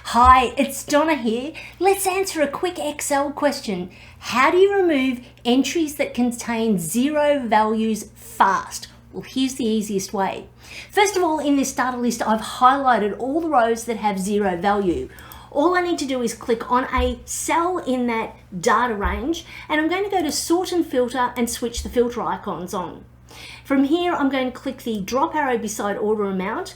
Hi, it's Donna here. Let's answer a quick Excel question. How do you remove entries that contain zero values fast? Well, here's the easiest way. First of all, in this data list, I've highlighted all the rows that have zero value. All I need to do is click on a cell in that data range, and I'm going to go to Sort and Filter and switch the filter icons on. From here, I'm going to click the drop arrow beside Order Amount,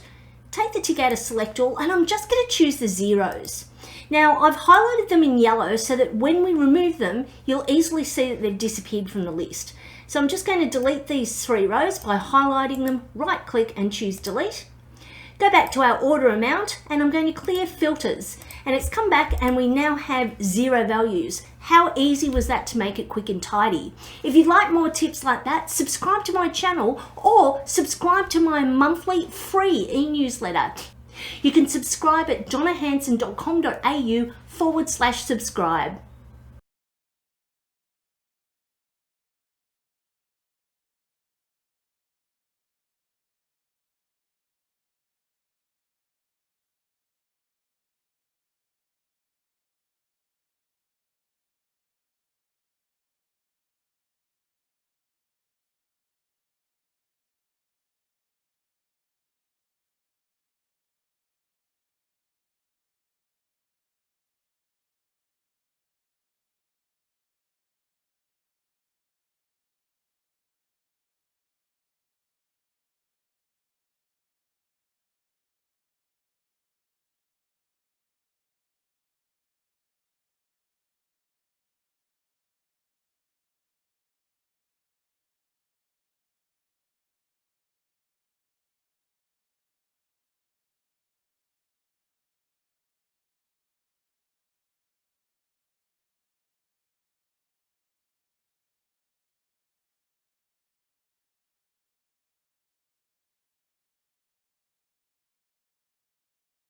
take the tick out of Select All, and I'm just going to choose the zeros. Now, I've highlighted them in yellow so that when we remove them, you'll easily see that they've disappeared from the list. So I'm just going to delete these 3 rows by highlighting them, right click and choose Delete. Go back to our order amount and I'm going to clear filters, and it's come back and we now have 0 values. How easy was that to make it quick and tidy? If you'd like more tips like that, subscribe to my channel or subscribe to my monthly free e-newsletter. You can subscribe at donnahanson.com.au/subscribe.